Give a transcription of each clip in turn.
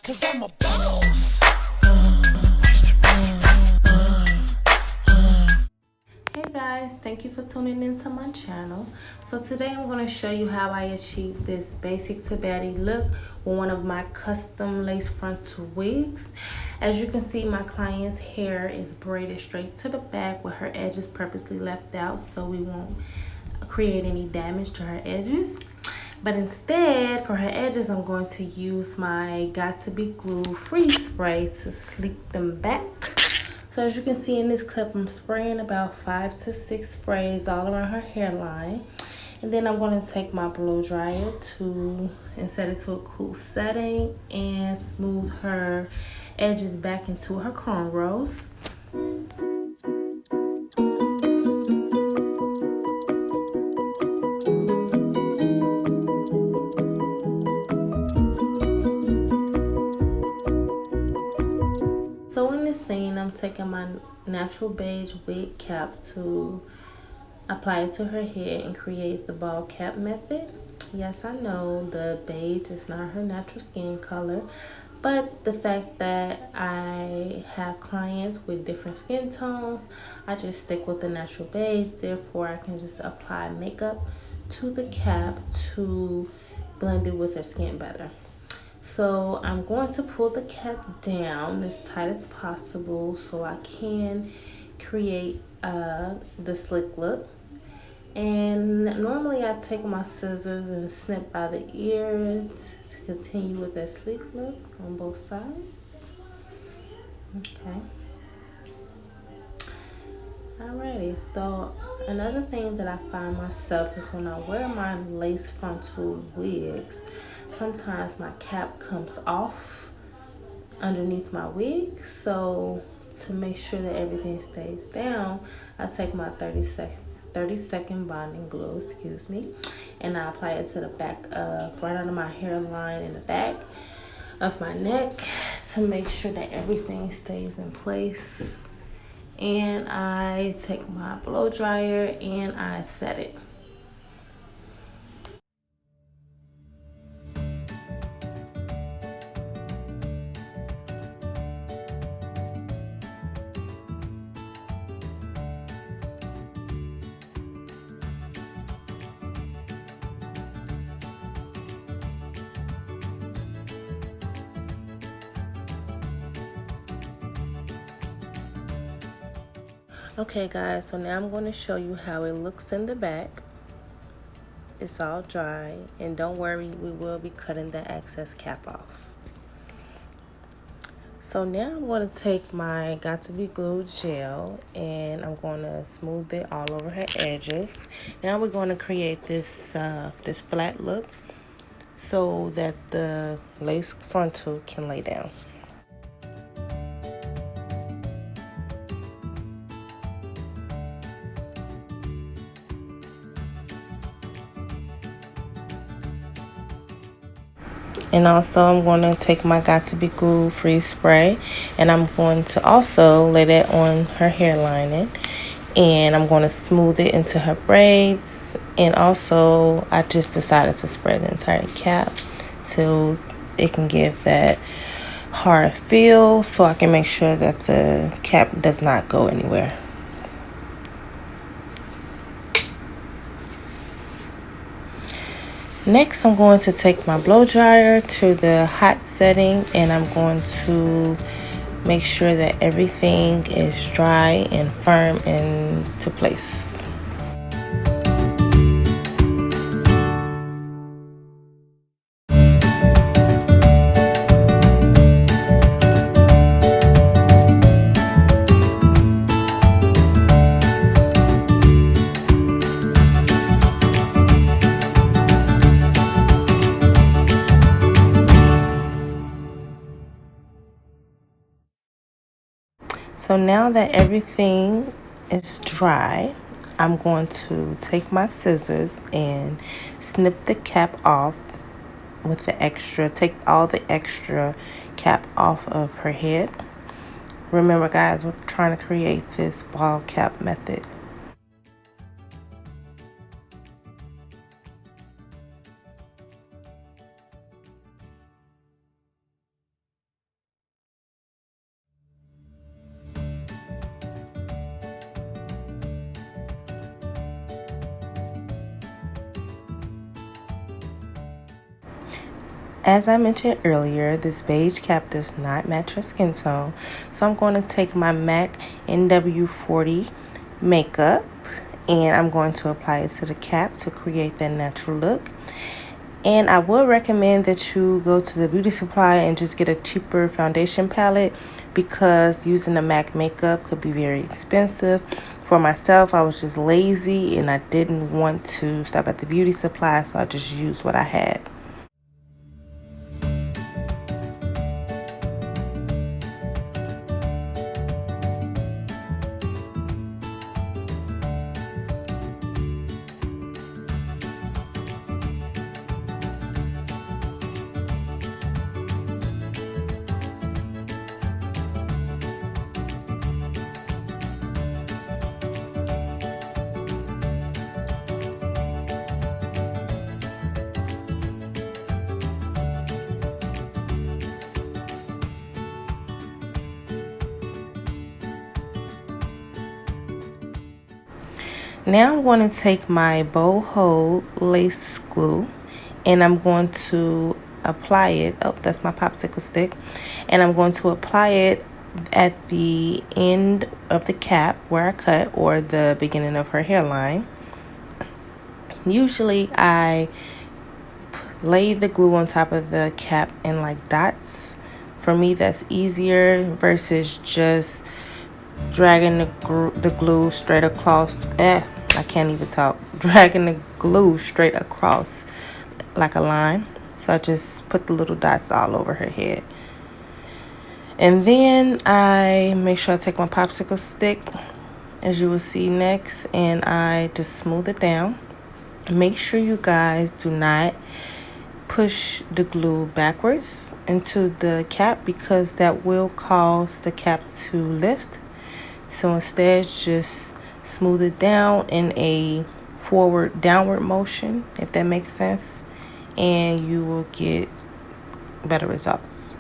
'cause I'm a boss. Hey guys, thank you for tuning into my channel. So today I'm going to show you how I achieved this basic to baddie look with one of my custom lace frontal wigs. As you can see, my client's hair is braided straight to the back with her edges purposely left out so we won't create any damage to her edges. But instead, for her edges, I'm going to use my Got To Be Glue freeze spray to sleek them back. So as you can see in this clip, I'm spraying about 5 to 6 sprays all around her hairline. And then I'm going to take my blow dryer and set it to a cool setting and smooth her edges back into her cornrows. So in this scene, I'm taking my natural beige wig cap to apply it to her head and create the ball cap method. Yes, I know the beige is not her natural skin color, but the fact that I have clients with different skin tones, I just stick with the natural beige. Therefore, I can just apply makeup to the cap to blend it with her skin better. So I'm going to pull the cap down as tight as possible so I can create the slick look. And normally I take my scissors and snip by the ears to continue with that sleek look on both sides. Okay. Alrighty, so another thing that I find myself is when I wear my lace frontal wigs, sometimes my cap comes off underneath my wig. So to make sure that everything stays down, I take my 30-second bonding glue, and I apply it to the back of, right under my hairline in the back of my neck to make sure that everything stays in place. And I take my blow dryer and I set it. Okay guys, so now I'm going to show you how it looks in the back. It's all dry, and don't worry, we will be cutting the excess cap off. So now I'm going to take my Got To Be Glue gel and I'm going to smooth it all over her edges. Now we're going to create this this flat look so that the lace frontal can lay down. And also I'm going to take my Got To Be Glue freeze spray and I'm going to also lay that on her hair lining, and I'm going to smooth it into her braids. And also I just decided to spray the entire cap so it can give that hard feel, so I can make sure that the cap does not go anywhere. Next, I'm going to take my blow dryer to the hot setting and I'm going to make sure that everything is dry and firm into place. So now that everything is dry, I'm going to take my scissors and snip the cap off with the extra, take all the extra cap off of her head. Remember guys, we're trying to create this ball cap method. As I mentioned earlier, this beige cap does not match your skin tone. So I'm going to take my MAC NW40 makeup and I'm going to apply it to the cap to create that natural look. And I would recommend that you go to the beauty supply and just get a cheaper foundation palette, because using the MAC makeup could be very expensive. For myself, I was just lazy and I didn't want to stop at the beauty supply, so I just used what I had. Now I'm going to take my boho lace glue and I'm going to apply it. Oh, that's my popsicle stick. And I'm going to apply it at the end of the cap where I cut, or the beginning of her hairline. Usually I lay the glue on top of the cap in like dots. For me, that's easier versus just dragging the glue straight across. I can't even talk. Dragging the glue straight across like a line. So I just put the little dots all over her head. And then I make sure I take my popsicle stick, as you will see next, and I just smooth it down. Make sure you guys do not push the glue backwards into the cap, because that will cause the cap to lift. So instead, just smooth it down in a forward downward motion, if that makes sense, and you will get better results.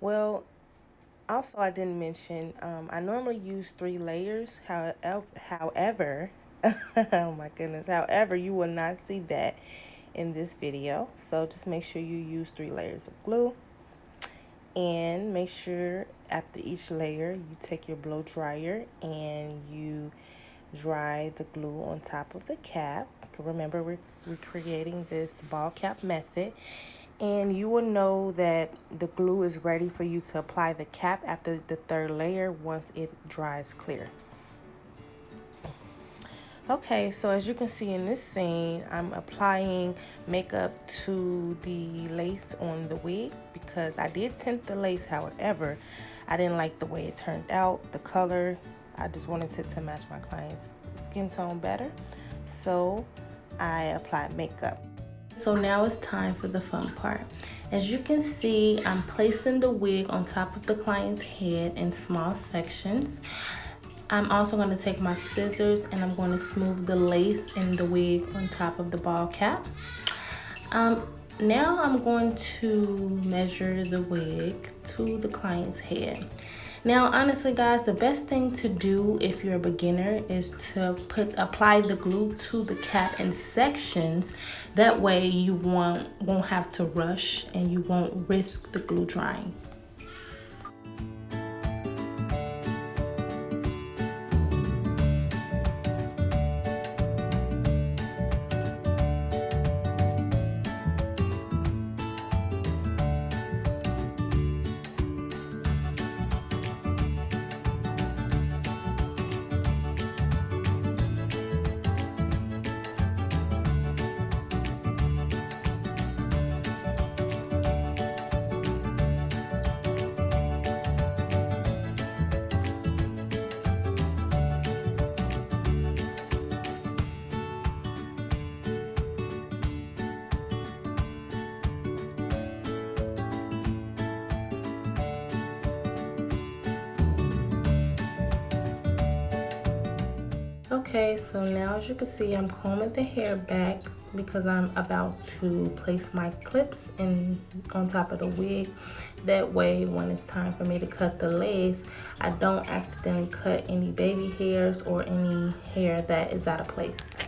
Well, also I didn't mention, I normally use 3 layers. However, oh my goodness, however, you will not see that in this video. So just make sure you use 3 layers of glue. And make sure after each layer you take your blow dryer and you dry the glue on top of the cap. Remember, we're creating this ball cap method, and you will know that the glue is ready for you to apply the cap after the 3rd layer once it dries clear. Okay, so as you can see in this scene, I'm applying makeup to the lace on the wig because I did tint the lace. However, I didn't like the way it turned out, the color. I just wanted it to match my client's skin tone better. So I applied makeup. So now it's time for the fun part. As you can see, I'm placing the wig on top of the client's head in small sections. I'm also going to take my scissors and I'm going to smooth the lace and the wig on top of the ball cap. Now I'm going to measure the wig to the client's head. Now, honestly, guys, the best thing to do if you're a beginner is to apply the glue to the cap in sections. That way you won't have to rush and you won't risk the glue drying. Okay, so now as you can see, I'm combing the hair back because I'm about to place my clips in on top of the wig. That way, when it's time for me to cut the legs, I don't accidentally cut any baby hairs or any hair that is out of place.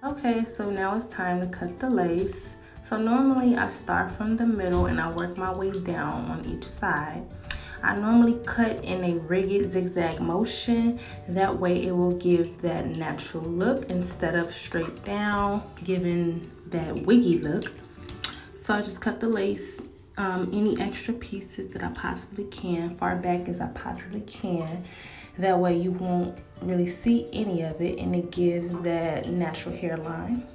Okay, so now it's time to cut the lace. So normally I start from the middle and I work my way down on each side. I normally cut in a rigid zigzag motion. That way it will give that natural look instead of straight down, giving that wiggy look. So I just cut the lace, any extra pieces that I possibly can, far back as I possibly can. That way you won't really see any of it and it gives that natural hairline.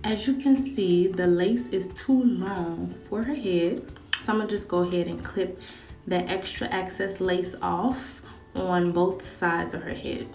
As you can see, the lace is too long for her head. So I'm gonna just go ahead and clip that extra excess lace off on both sides of her head.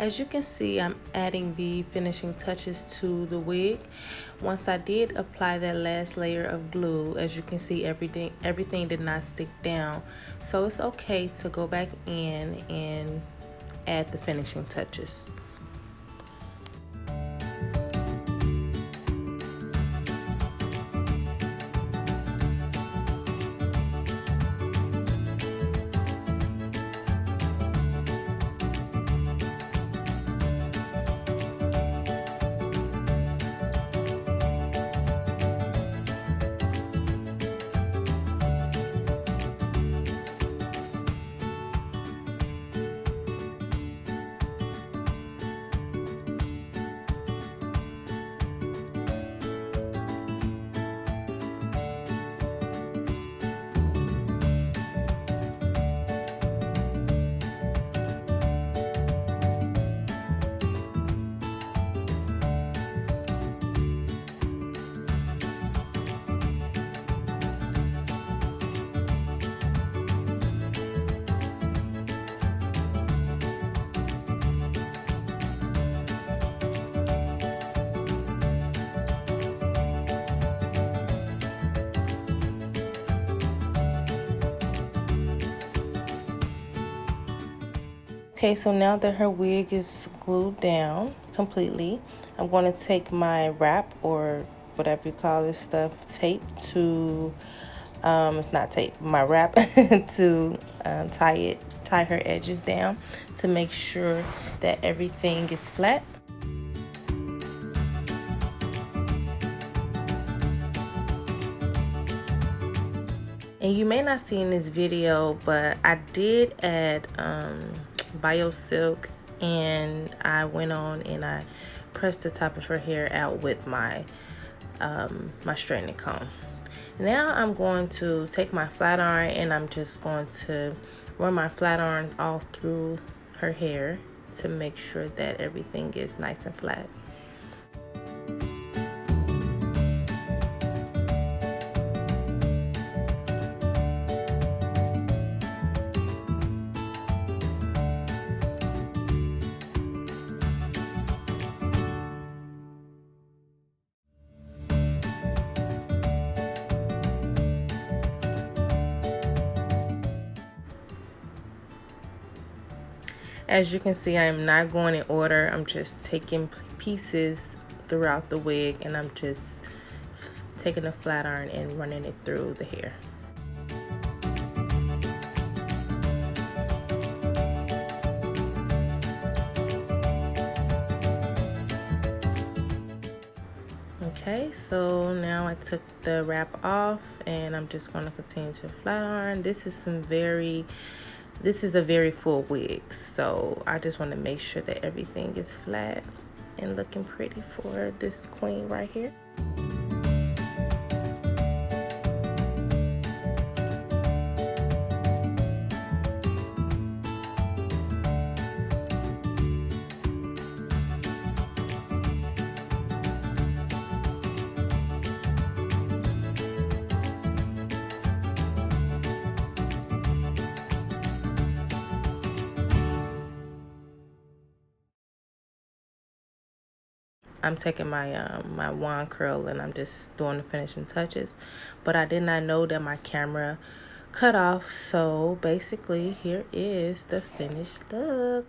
As you can see, I'm adding the finishing touches to the wig. Once I did apply that last layer of glue, as you can see, everything did not stick down. So it's okay to go back in and add the finishing touches. Okay, so now that her wig is glued down completely, I'm going to take my wrap, or whatever you call this stuff, tape, to it's not tape, my wrap, to tie her edges down to make sure that everything is flat. And you may not see in this video, but I did add bio silk, and I went on and I pressed the top of her hair out with my my straightening comb. Now I'm going to take my flat iron and I'm just going to run my flat iron all through her hair to make sure that everything is nice and flat. As you can see, I am not going in order. I'm just taking pieces throughout the wig, and I'm just taking a flat iron and running it through the hair. Okay, so now I took the wrap off and I'm just going to continue to flat iron. This is a very full wig, so I just want to make sure that everything is flat and looking pretty for this queen right here. I'm taking my my wand curl and I'm just doing the finishing touches, but I did not know that my camera cut off, so basically here is the finished look.